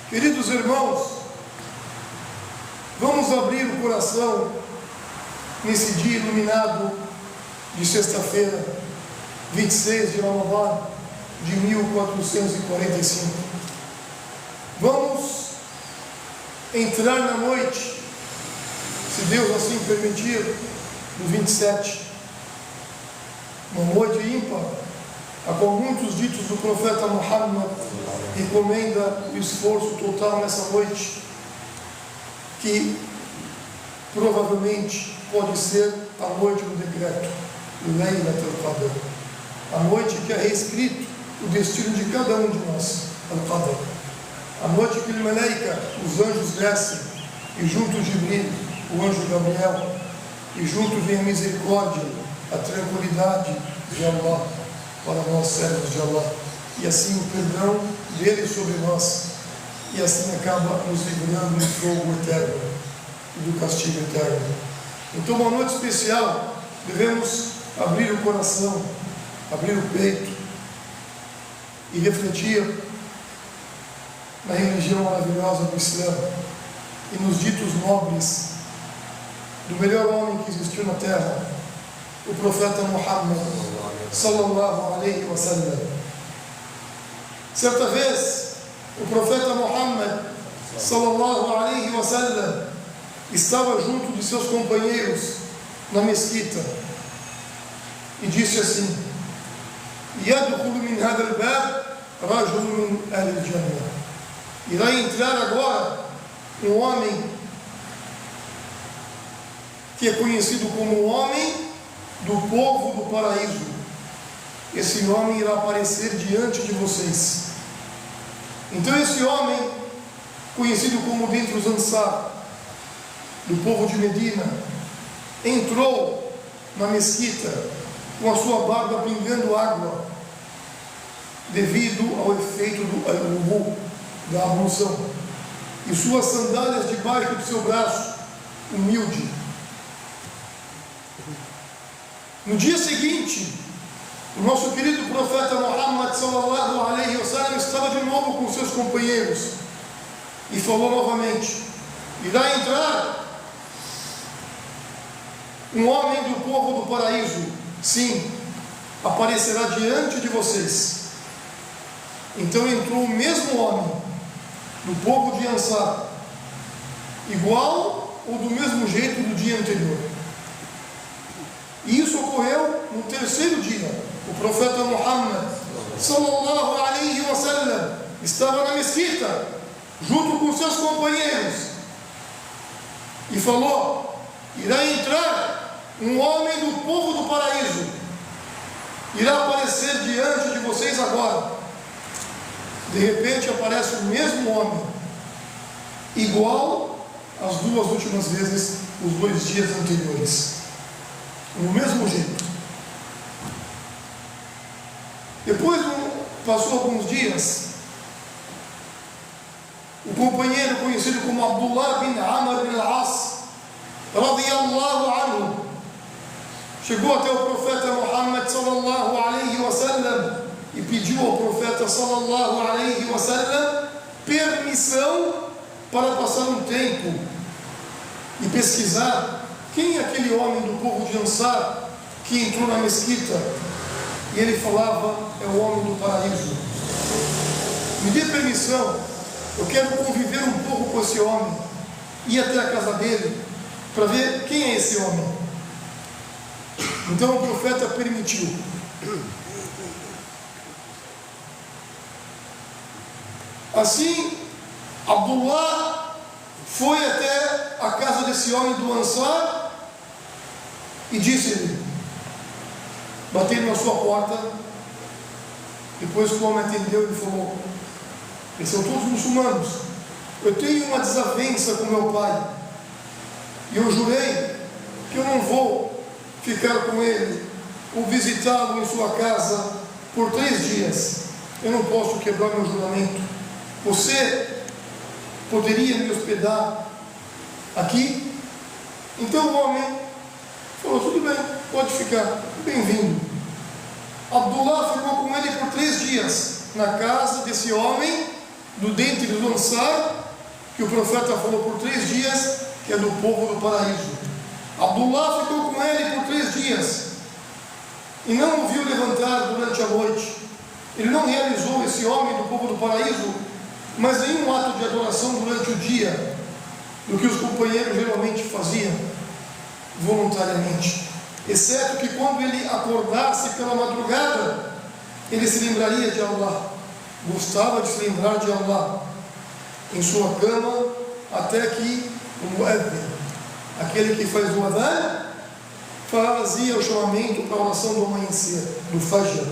Queridos irmãos, vamos abrir o coração nesse dia iluminado de sexta-feira, 26 de Ramadan de 1445. Vamos entrar na noite, se Deus assim permitir, do 27, uma noite ímpar, a qual muitos ditos do profeta Muhammad recomenda o esforço total nessa noite, que provavelmente pode ser a noite do decreto, o Laylatul Qadr, a noite que é reescrito o destino de cada um de nós, Al-Qadr, a noite que o Malaika, os anjos descem, e junto de Jibril, o anjo Gabriel, e junto vem a misericórdia, a tranquilidade de Allah, para nós servos de Allah, e assim o perdão dele sobre nós, e assim acaba nos livrando do fogo eterno e do castigo eterno. Então, uma noite especial, devemos abrir o coração, abrir o peito e refletir na religião maravilhosa do Islã e nos ditos nobres do melhor homem que existiu na terra, o profeta Muhammad sallallahu alaihi wa sallam. Certa vez, o profeta Muhammad sallallahu alaihi wa sallam estava junto de seus companheiros na mesquita e disse assim: "Yadkhulu min hadha al-bab rajulun min ahli al-jannah." Irá entrar agora um homem que é conhecido como o homem do povo do paraíso. Esse homem irá aparecer diante de vocês. Então esse homem, conhecido como dentre os Ansar, do povo de Medina, entrou na mesquita com a sua barba pingando água, devido ao efeito do al-wudu, da ablução, e suas sandálias debaixo do seu braço, humilde. No dia seguinte, o nosso querido profeta Muhammad sallallahu alaihi wa sallam estava de novo com seus companheiros e falou novamente: irá entrar um homem do povo do paraíso, sim, aparecerá diante de vocês. Então entrou o mesmo homem do povo de Ansar, igual ou do mesmo jeito do dia anterior. E isso ocorreu no terceiro dia. O profeta Muhammad sallallahu alaihi wa sallam estava na mesquita junto com seus companheiros e falou: irá entrar um homem do povo do paraíso, irá aparecer diante de vocês agora. De repente aparece o mesmo homem, igual às duas últimas vezes, os 2 dias anteriores, no mesmo jeito. Depois passou alguns dias, o companheiro conhecido como Abdullah bin Amr bin al-As radiyallahu anhu chegou até o profeta Muhammad sallallahu alaihi wa sallam e pediu ao profeta sallallahu alaihi wa sallam permissão para passar um tempo e pesquisar quem é aquele homem do povo de Ansar que entrou na mesquita. E ele falava: é o homem do paraíso. Me dê permissão, eu quero conviver um pouco com esse homem, ir até a casa dele para ver quem é esse homem. Então o profeta permitiu. Assim, Abdullah foi até a casa desse homem do Ansar e disse-lhe, batendo na sua porta. Depois que o homem atendeu, ele falou: eles são todos muçulmanos, eu tenho uma desavença com meu pai e eu jurei que eu não vou ficar com ele ou visitá-lo em sua casa por 3 dias. Eu não posso quebrar meu juramento. Você poderia me hospedar aqui? Então o homem falou: tudo bem, pode ficar, bem-vindo. Abdullah ficou com ele por 3 dias na casa desse homem do dentre do Ansar, que o profeta falou por 3 dias, que é do povo do paraíso. Abdullah ficou com ele por 3 dias e não o viu levantar durante a noite. Ele não realizou, esse homem do povo do paraíso, mas nenhum ato de adoração durante o dia, do que os companheiros geralmente faziam voluntariamente, exceto que quando ele acordasse pela madrugada, ele se lembraria de Allah, gostava de se lembrar de Allah em sua cama, até que o muezzin, aquele que faz o adhan, fazia o chamamento para a oração do amanhecer, do Fajr.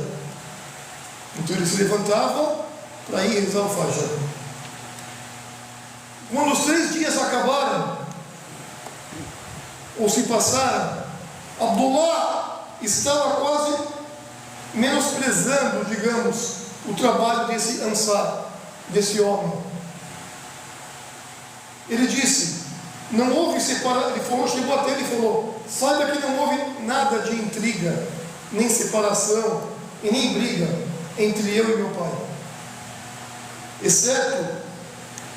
Então ele se levantava para ir rezar o Fajr. Quando os 3 dias acabaram, ou se passaram, Abdullah estava quase menosprezando, digamos, o trabalho desse Ansar, desse homem. Ele disse: não houve separação. Ele falou, chegou até ele e falou: saiba que não houve nada de intriga, nem separação e nem briga entre eu e meu pai, exceto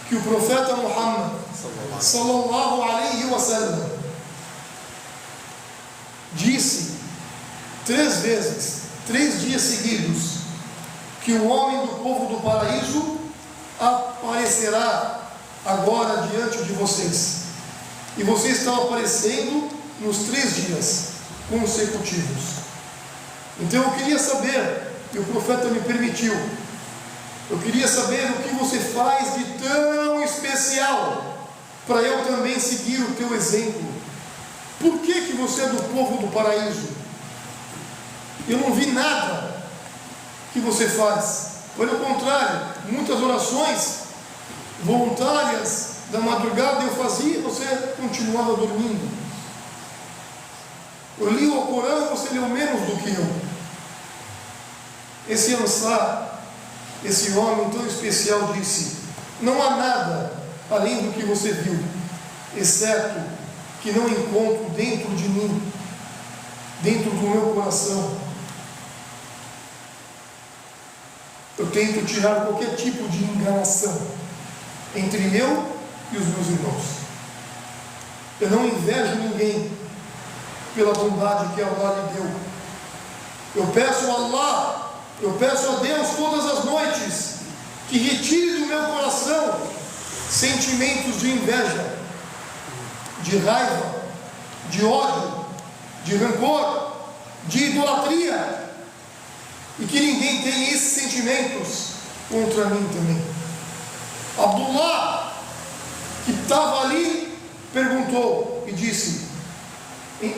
que o profeta Muhammad sallallahu alaihi wasallam disse 3 vezes, 3 dias seguidos, que o homem do povo do paraíso aparecerá agora diante de vocês, e vocês estão aparecendo nos 3 dias consecutivos. Então eu queria saber, e o profeta me permitiu, eu queria saber o que você faz de tão especial para eu também seguir o teu exemplo. Por que você é do povo do paraíso? Eu não vi nada que você faz. Pelo contrário, muitas orações voluntárias da madrugada eu fazia e você continuava dormindo. Eu li o Corão e você leu menos do que eu. Esse Ansar, esse homem tão especial, disse: não há nada além do que você viu, exceto que não encontro dentro de mim, dentro do meu coração. Eu tento tirar qualquer tipo de enganação entre eu e os meus irmãos. Eu não invejo ninguém pela bondade que Allah lhe deu. Eu peço a Allah, eu peço a Deus todas as noites que retire do meu coração sentimentos de inveja, de raiva, de ódio, de rancor, de idolatria, e que ninguém tenha esses sentimentos contra mim também. Abdullah, que estava ali, perguntou e disse,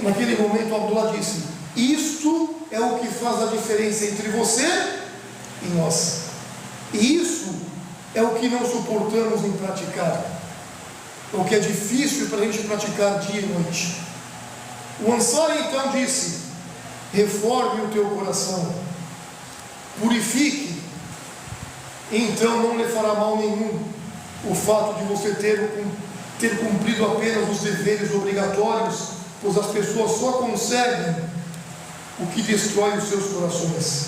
naquele momento Abdullah disse: isto é o que faz a diferença entre você e nós, e isso é o que não suportamos em praticar, o que é difícil para a gente praticar dia e noite. O Ansar então disse: reforme o teu coração, purifique, então não lhe fará mal nenhum o fato de você ter cumprido apenas os deveres obrigatórios, pois as pessoas só conseguem o que destrói os seus corações.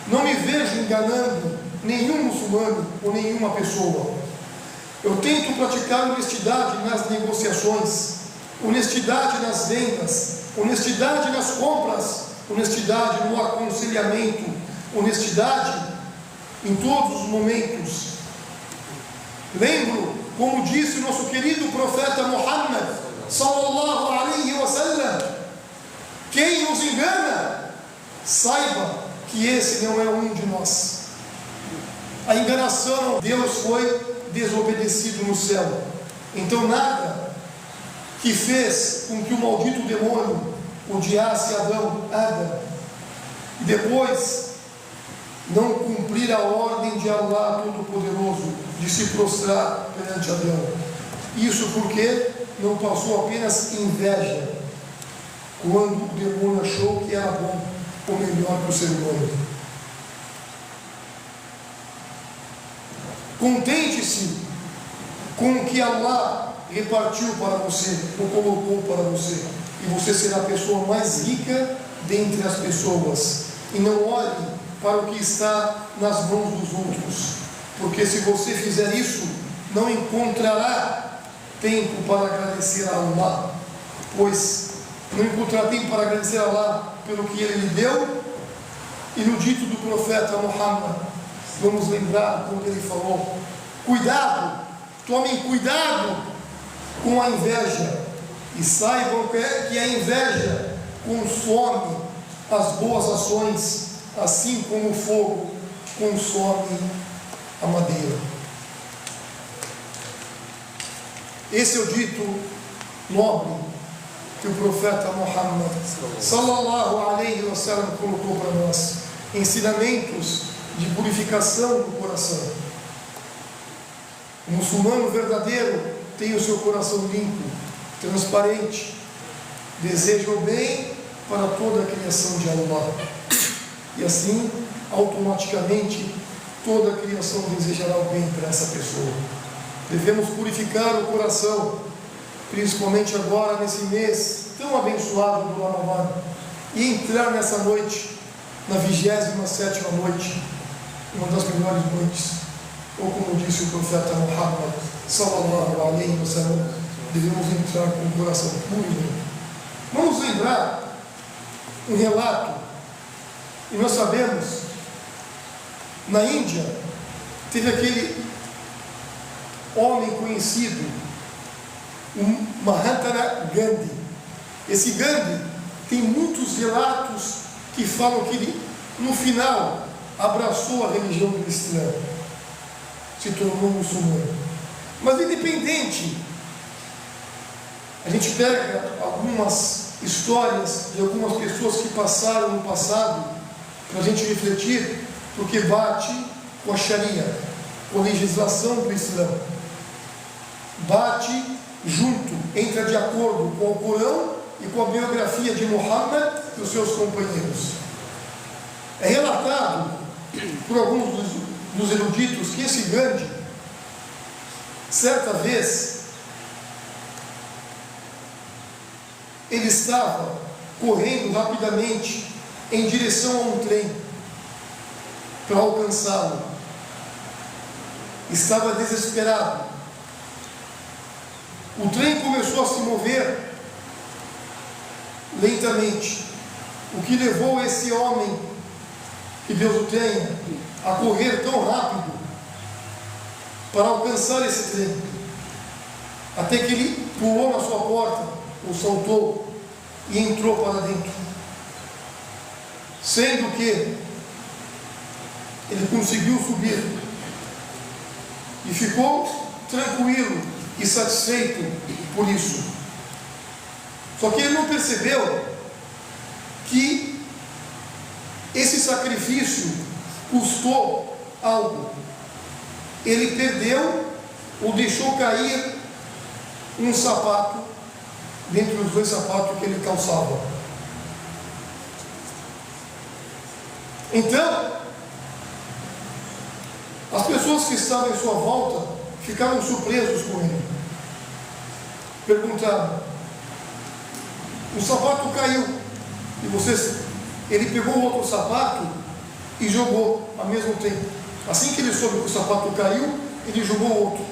Não me vejo enganando nenhum muçulmano ou nenhuma pessoa. Eu tento praticar honestidade nas negociações, honestidade nas vendas, honestidade nas compras, honestidade no aconselhamento, honestidade em todos os momentos. Lembro, como disse nosso querido profeta Muhammad sallallahu alaihi wasallam: quem nos engana, saiba que esse não é um de nós. A enganação, Deus foi desobedecido no céu. Então nada que fez com que o maldito demônio odiasse Adão e depois não cumprir a ordem de Allah Todo-Poderoso de se prostrar perante Adão. Isso porque não passou apenas inveja, quando o demônio achou que era bom ou melhor para o ser humano. Contente-se com o que Allah repartiu para você, ou colocou para você, e você será a pessoa mais rica dentre as pessoas. E não olhe para o que está nas mãos dos outros. porque se você fizer isso, não encontrará tempo para agradecer a Allah, pois não encontrará tempo para agradecer a Allah pelo que Ele lhe deu. E no dito do profeta Muhammad, vamos lembrar quando ele falou: cuidado, tomem cuidado com a inveja, e saibam que a inveja consome as boas ações, assim como o fogo consome a madeira. Esse é o dito nobre que o profeta Muhammad sallallahu alaihi wasallam colocou para nós, ensinamentos de purificação do coração. O muçulmano verdadeiro tem o seu coração limpo, transparente, deseja o bem para toda a criação de Allah, e assim automaticamente toda a criação desejará o bem para essa pessoa. Devemos purificar o coração, principalmente agora nesse mês tão abençoado do Ramadã, e entrar nessa noite, na 27ª noite, uma das melhores noites, ou como disse o profeta Muhammad sallallahu alaihi wasallam, devemos entrar com o coração puro. Vamos lembrar um relato, e nós sabemos, na Índia teve aquele homem conhecido, o Mahatma Gandhi. Esse Gandhi tem muitos relatos que falam que ele, no final, abraçou a religião cristã, se tornou muçulmano. Mas independente, a gente pega algumas histórias de algumas pessoas que passaram no passado para a gente refletir, porque bate com a Sharia, com a legislação do Islã, bate junto, entra de acordo com o Corão e com a biografia de Muhammad e os seus companheiros. É relatado por alguns dos eruditos que esse Gandhi, certa vez, ele estava correndo rapidamente em direção a um trem para alcançá-lo. Estava desesperado. O trem começou a se mover lentamente, o que levou esse homem, que Deus o tenha, a correr tão rápido para alcançar esse trem, até que ele pulou na sua porta, ou saltou e entrou para dentro, sendo que ele conseguiu subir e ficou tranquilo e satisfeito por isso. Só que ele não percebeu que esse sacrifício custou algo. Ele perdeu ou deixou cair um sapato dentre os 2 sapatos que ele calçava. Então, as pessoas que estavam em sua volta ficaram surpresos com ele. Perguntaram: o sapato caiu e ele pegou outro sapato e jogou ao mesmo tempo. Assim que ele soube que o sapato caiu, ele jogou outro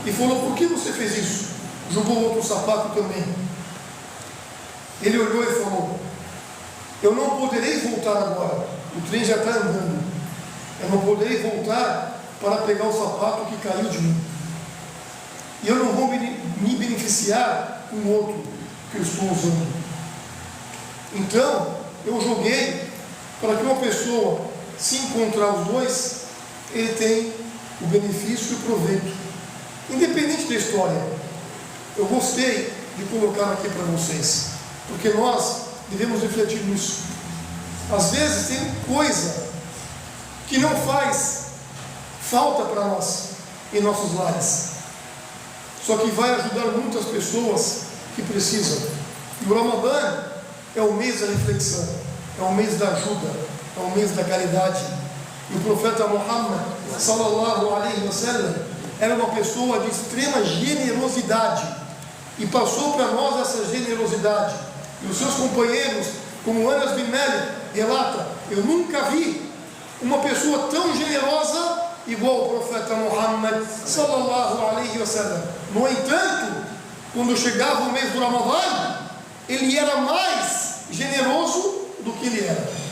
e falou: por que você fez isso? Jogou outro sapato também. Ele olhou e falou: eu não poderei voltar agora, o trem já está andando, eu não poderei voltar para pegar o sapato que caiu de mim, e eu não vou me beneficiar com o outro que eu estou usando. Então eu joguei para que uma pessoa, se encontrar os dois, ele tem o benefício e o proveito, independente da história. Eu gostei de colocar aqui para vocês, porque nós devemos refletir nisso. Às vezes tem coisa que não faz falta para nós em nossos lares, só que vai ajudar muitas pessoas que precisam. E o Ramadã é o mês da reflexão, é o mês da ajuda, é o mês da caridade. E o profeta Muhammad sallallahu alaihi wasallam era uma pessoa de extrema generosidade e passou para nós essa generosidade. E os seus companheiros, como Anas bin Malik relata: eu nunca vi uma pessoa tão generosa e igual ao profeta Muhammad sallallahu alaihi wasallam. No entanto, quando chegava o mês do Ramadã, ele era mais generoso do que ele era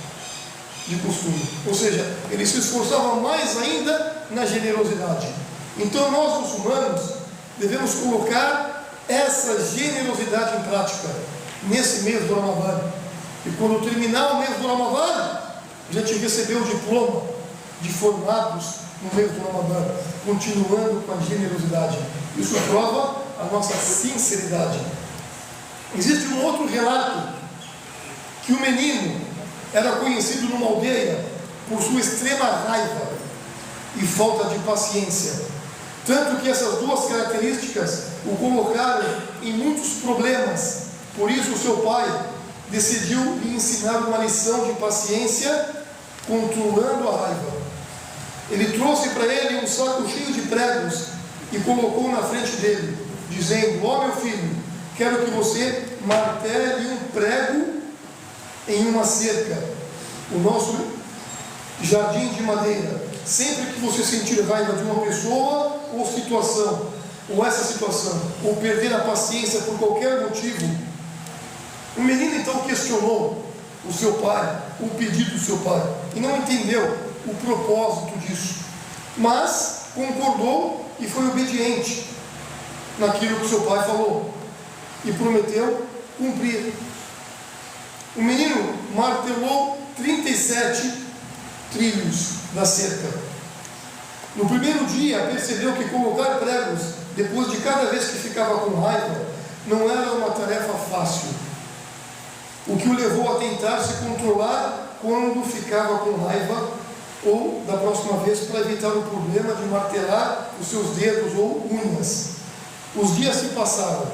de costume, ou seja, ele se esforçava mais ainda na generosidade. Então nós muçulmanos devemos colocar essa generosidade em prática nesse mês do Ramadã, e quando terminar o mês do Ramadã, a gente recebeu o diploma de formados no mês do Ramadã, continuando com a generosidade. Isso prova a nossa sinceridade. Existe um outro relato que o menino era conhecido numa aldeia por sua extrema raiva e falta de paciência, tanto que essas duas características o colocaram em muitos problemas. Por isso o seu pai decidiu lhe ensinar uma lição de paciência, controlando a raiva. Ele trouxe para ele um saco cheio de pregos e colocou na frente dele, dizendo: ó meu filho, quero que você martele um prego em uma cerca, o nosso jardim de madeira. Sempre que você sentir raiva de uma pessoa ou situação, ou essa situação, ou perder a paciência por qualquer motivo. O menino então questionou o seu pai, o pedido do seu pai, e não entendeu o propósito disso, mas concordou e foi obediente naquilo que seu pai falou e prometeu cumprir. O menino martelou 37 trilhos da cerca. No primeiro dia percebeu que colocar pregos depois de cada vez que ficava com raiva não era uma tarefa fácil, o que o levou a tentar se controlar quando ficava com raiva, ou da próxima vez para evitar o problema de martelar os seus dedos ou unhas. Os dias se passaram,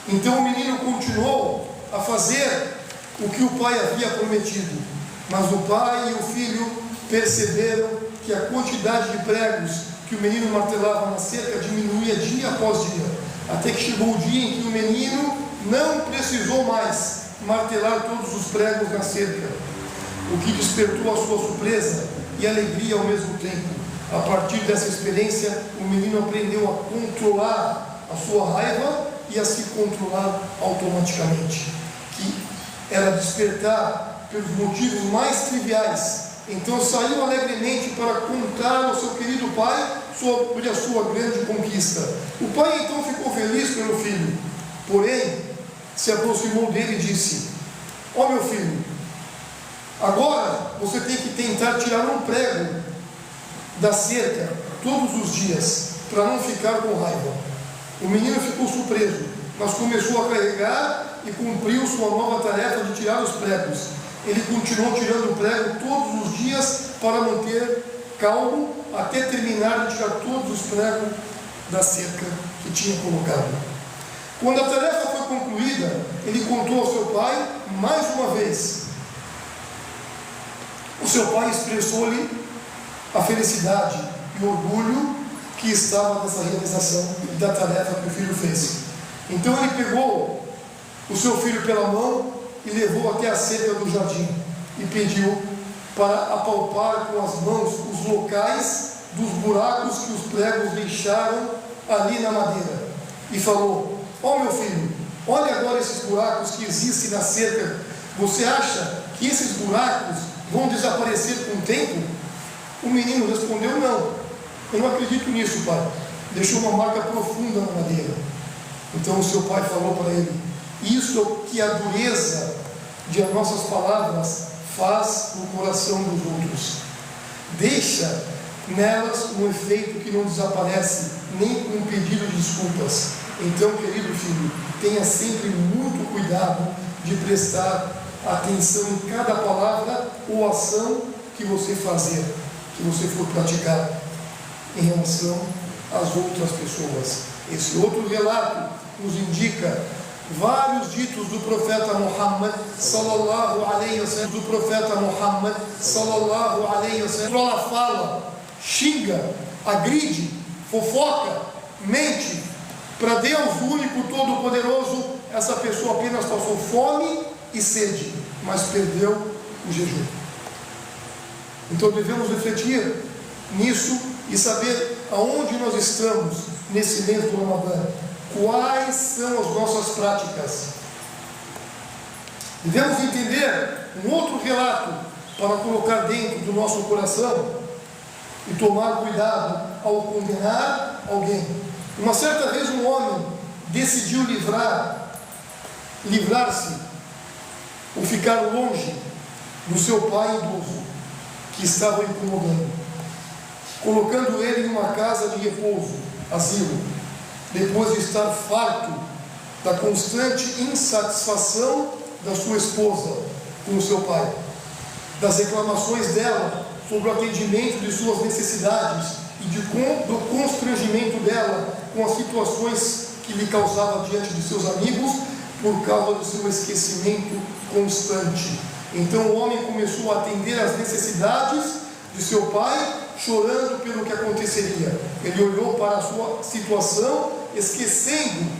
então o menino continuou a fazer o que o pai havia prometido, mas o pai e o filho perceberam que a quantidade de pregos que o menino martelava na cerca diminuía dia após dia, até que chegou o dia em que o menino não precisou mais martelar todos os pregos na cerca, o que despertou a sua surpresa e alegria ao mesmo tempo. A partir dessa experiência, o menino aprendeu a controlar a sua raiva e a se controlar automaticamente, que era despertar pelos motivos mais triviais. Então saiu alegremente para contar ao seu querido pai sobre a sua grande conquista. O pai então ficou feliz pelo filho, porém se aproximou dele e disse: ó meu filho, agora você tem que tentar tirar um prego da cerca todos os dias, para não ficar com raiva. O menino ficou surpreso, mas começou a carregar e cumpriu sua nova tarefa de tirar os pregos. Ele continuou tirando o prego todos os dias para manter calmo, até terminar de tirar todos os pregos da cerca que tinha colocado. Quando a tarefa foi concluída, ele contou ao seu pai mais uma vez. O seu pai expressou-lhe a felicidade e o orgulho que estava nessa realização da tarefa que o filho fez. Então ele pegou o seu filho pela mão e levou até a cerca do jardim e pediu para apalpar com as mãos os locais dos buracos que os pregos deixaram ali na madeira, e falou: ó meu filho, olha agora esses buracos que existem na cerca. Você acha que esses buracos vão desaparecer com o tempo? O menino respondeu: não, eu não acredito nisso, pai. Deixou uma marca profunda na madeira. Então o seu pai falou para ele: isso é o que a dureza de as nossas palavras faz no coração dos outros. Deixa nelas um efeito que não desaparece, nem com um pedido de desculpas. Então, querido filho, tenha sempre muito cuidado de prestar atenção em cada palavra ou ação que você fazer, que você for praticar em relação às outras pessoas. Esse outro relato nos indica vários ditos do profeta Muhammad sallallahu alaihi wasallam, do profeta Muhammad sallallahu alaihi wasallam. Ela fala, xinga, agride, fofoca, mente para Deus, o único todo-poderoso, essa pessoa apenas passou fome e sede, mas perdeu o jejum. Então devemos refletir nisso e saber aonde nós estamos nesse mês do Ramadã. Quais são as nossas práticas? Devemos entender um outro relato para colocar dentro do nosso coração e tomar cuidado ao condenar alguém. Uma certa vez um homem decidiu livrar-se ou ficar longe do seu pai idoso que estava o incomodando, colocando ele em uma casa de repouso, asilo, depois de estar farto da constante insatisfação da sua esposa com o seu pai, das reclamações dela sobre o atendimento de suas necessidades e do constrangimento dela com as situações que lhe causava diante de seus amigos por causa do seu esquecimento constante. Então o homem começou a atender às necessidades de seu pai, chorando pelo que aconteceria. Ele olhou para a sua situação, esquecendo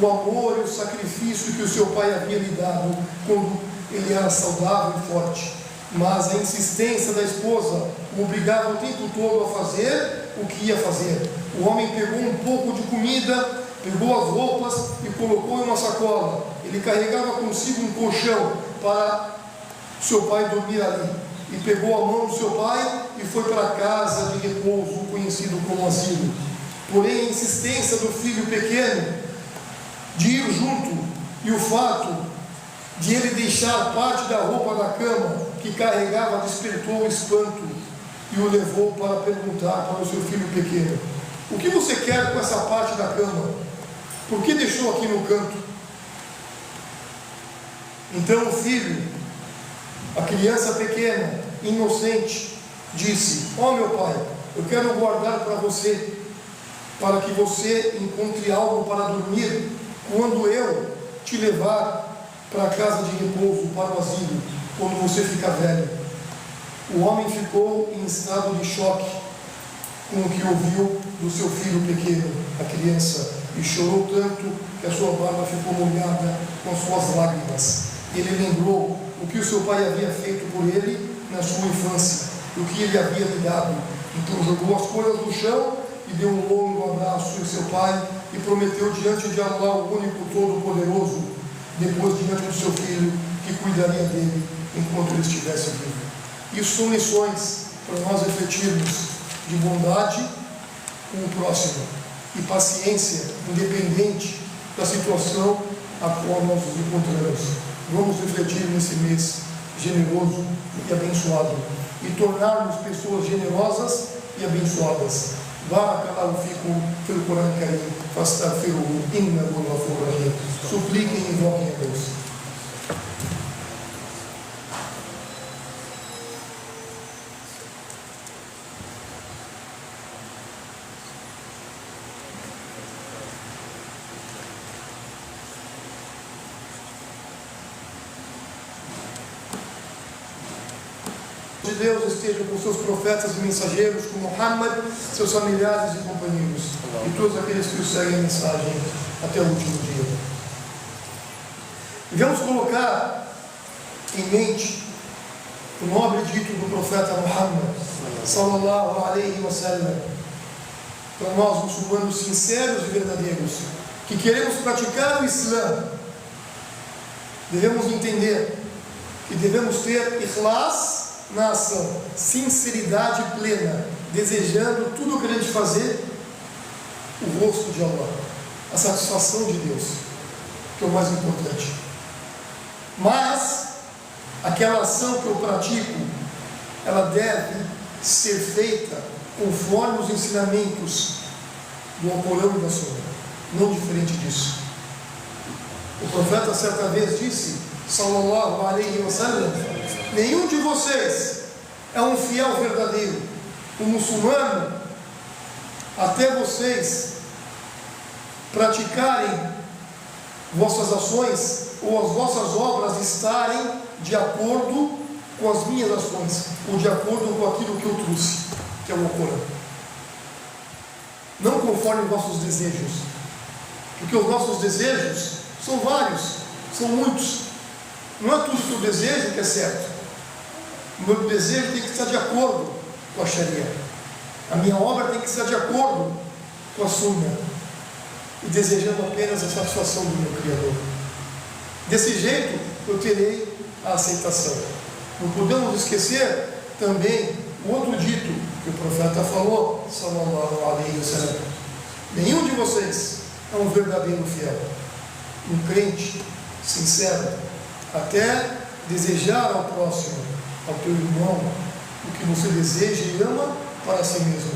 o amor e o sacrifício que o seu pai havia lhe dado quando ele era saudável e forte. Mas a insistência da esposa o obrigava o tempo todo a fazer o que ia fazer. O homem pegou um pouco de comida, pegou as roupas e colocou em uma sacola. Ele carregava consigo um colchão para seu pai dormir ali. E pegou a mão do seu pai e foi para a casa de repouso, conhecido como asilo. Porém, a insistência do filho pequeno de ir junto e o fato de ele deixar parte da roupa da cama que carregava despertou o espanto e o levou para perguntar para o seu filho pequeno: o que você quer com essa parte da cama? Por que deixou aqui no canto? Então o filho, a criança pequena, inocente, disse: ó meu pai, eu quero guardar para você, para que você encontre algo para dormir quando eu te levar para a casa de repouso, para o asilo, quando você ficar velho. O homem ficou em estado de choque com o que ouviu do seu filho pequeno, a criança, e chorou tanto que a sua barba ficou molhada com suas lágrimas. Ele lembrou o que o seu pai havia feito por ele na sua infância, o que ele havia lhe dado. Então jogou as folhas no chão e deu um longo abraço em seu pai e prometeu diante de Allah, o único todo-poderoso, depois diante do seu filho, que cuidaria dele enquanto ele estivesse vivo. Isso são lições para nós refletirmos de bondade com o próximo e paciência, independente da situação a qual nós nos encontramos. Vamos refletir nesse mês generoso e abençoado e tornarmos pessoas generosas e abençoadas. Barakallahu fikum fil Quran Karim, fastaghfiruhu innahu ghafurur rahim. Supliquem e invoquem a Deus. De Deus esteja com seus profetas e mensageiros, com Muhammad, seus familiares e companheiros, e todos aqueles que o seguem a mensagem até o último dia. Devemos colocar em mente o nobre dito do profeta Muhammad, sallallahu alaihi wa sallam, para nós muçulmanos sinceros e verdadeiros, que queremos praticar o Islã. Devemos entender que devemos ter ikhlas na ação, sinceridade plena, desejando tudo o que a gente fazer, o rosto de Allah, a satisfação de Deus, que é o mais importante. Mas aquela ação que eu pratico, ela deve ser feita conforme os ensinamentos do Alcorão e da Sunna, não diferente disso. O profeta certa vez disse, sallallahu alaihi wa sallam: nenhum de vocês é um fiel verdadeiro, um muçulmano, até vocês praticarem vossas ações ou as vossas obras estarem de acordo com as minhas ações, ou de acordo com aquilo que eu trouxe, que é o Alcorão. Não conforme vossos desejos, porque os nossos desejos são vários, são muitos. Não é tudo que eu desejo que é certo. O meu desejo tem que estar de acordo com a Sharia. A minha obra tem que estar de acordo com a sunna, e desejando apenas a satisfação do meu Criador. Desse jeito, eu terei a aceitação. Não podemos esquecer também o outro dito que o profeta falou, sallallahu alaihi wasallam: nenhum de vocês é um verdadeiro fiel, um crente sincero, até desejar ao próximo, ao teu irmão, o que você deseja e ama para si mesmo.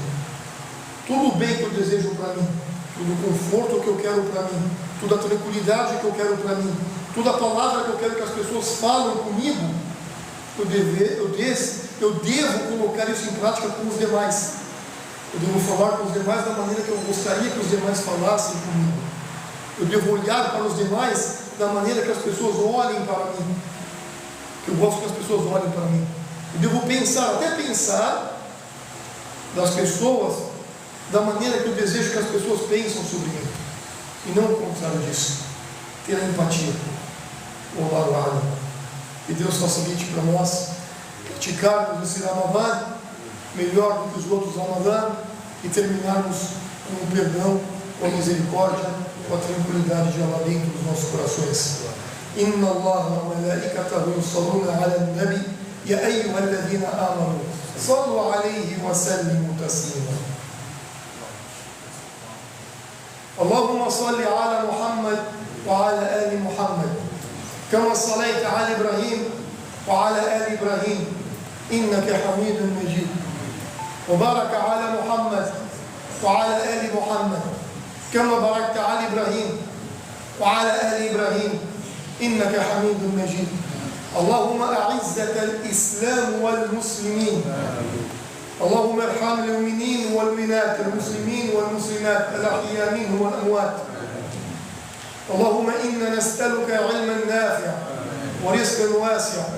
Tudo o bem que eu desejo para mim, todo o conforto que eu quero para mim, toda a tranquilidade que eu quero para mim, toda a palavra que eu quero que as pessoas falem comigo, eu devo colocar isso em prática com os demais. Eu devo falar com os demais da maneira que eu gostaria que os demais falassem comigo. Eu devo olhar para os demais da maneira que as pessoas olhem para mim, que eu gosto que as pessoas olhem para mim. Eu devo até pensar das pessoas da maneira que eu desejo que as pessoas pensam sobre mim, e não o contrário disso. Ter a empatia. Olá, que Deus faça o seguinte para nós: praticarmos esse Ramadã melhor do que os outros Ramadã, e terminarmos com o perdão, com a misericórdia, com a tranquilidade de Allah dentro dos nossos corações. Inna Allah wa malaikatahu yusalluna ala nabi ya ayyuhalladhina amanu sallu alayhi wa sallimu taslima. Allahumma salli ala Muhammad wa ala ali Muhammad kama sallaita ala Ibrahim wa ala ali Ibrahim innaka Hamidun Majid. Wa baraka ala Muhammad wa ala ali Muhammad kama barakta ala Ibrahim wa ala ali Ibrahim innaka Hamidun Majid. Allahumma a'izzata al-Islam wal-Muslimin. اللهم ارحم المؤمنين والمؤمنات المسلمين والمسلمات الأحياء منهم والأموات. اللهم إنا نسألك علما نافعا ورزقا واسعا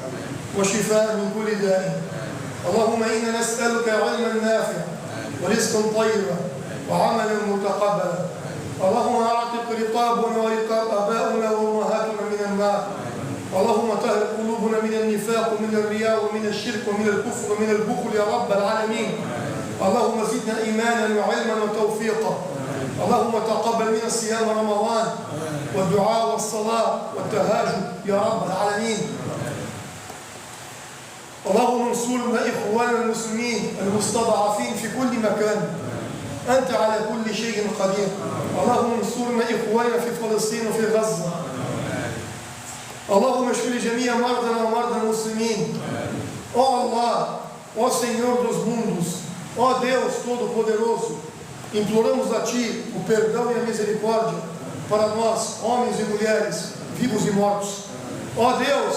وشفاء من كل داء. اللهم إنا نسألك علما نافعا ورزقا طيبا وعملا متقبلا. اللهم أعتق رقابنا ورقاب آبائنا وأمهاتنا من النار. اللهم طهر قلوبنا من النفاق ومن الرياء ومن الشرك ومن الكفر ومن البخل يا رب العالمين. اللهم زدنا إيمانا وعلما وتوفيقا. اللهم تقبل منا صيام رمضان والدعاء والصلاة والتهاجد يا رب العالمين. اللهم انصرنا إخواننا المسلمين المستضعفين في كل مكان، أنت على كل شيء قدير. اللهم انصرنا إخواننا في فلسطين وفي غزة. اللهم اشف لجميع مرضنا ومرضى المسلمين. Ó Allah, ó Senhor dos mundos, ó Deus Todo-Poderoso, imploramos a Ti o perdão e a misericórdia para nós, homens e mulheres, vivos e mortos. Ó Deus,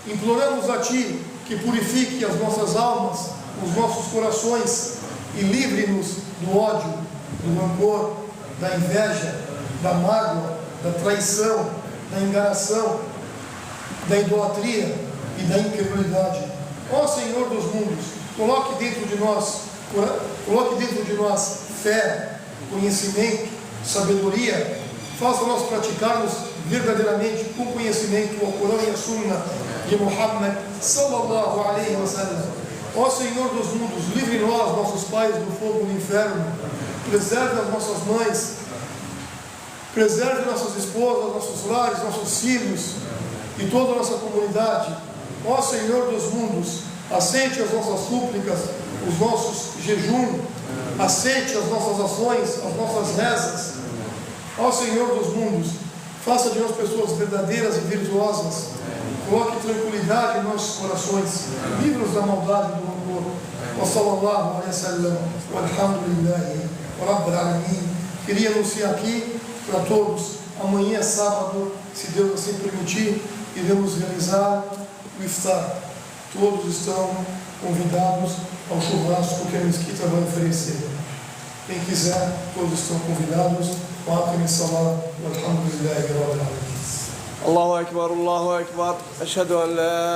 imploramos a Ti que purifique as nossas almas, os nossos corações, e livre-nos do ódio, do rancor, da inveja, da mágoa, da traição, da enganação, da idolatria e da incredulidade. Ó Senhor dos mundos, coloque dentro de nós fé, conhecimento, sabedoria. Faça nós praticarmos verdadeiramente com conhecimento o Corão e a Sunna de Muhammad sallallahu alaihi wasallam. Ó Senhor dos mundos, livre nós, nossos pais, do fogo do inferno. Preserve as nossas mães, preserve nossas esposas, nossos lares, nossos filhos e toda a nossa comunidade. Ó Senhor dos mundos, aceite as nossas súplicas, os nossos jejuns, aceite as nossas ações, as nossas rezas. Ó Senhor dos mundos, faça de nós pessoas verdadeiras e virtuosas. Coloque tranquilidade em nossos corações, livre-nos da maldade e do rancor. Wa sallallahu alaihi wasallam, walhamdulillahi rabbil alamin. Queria anunciar aqui para todos: amanhã é sábado, se Deus assim permitir, iremos realizar o iftar. Todos estão convidados ao churrasco que a mesquita vai oferecer. Quem quiser, todos estão convidados. وأقم الصلاة والحمد لله رب العالمين. الله أكبر الله أكبر. أشهد أن لا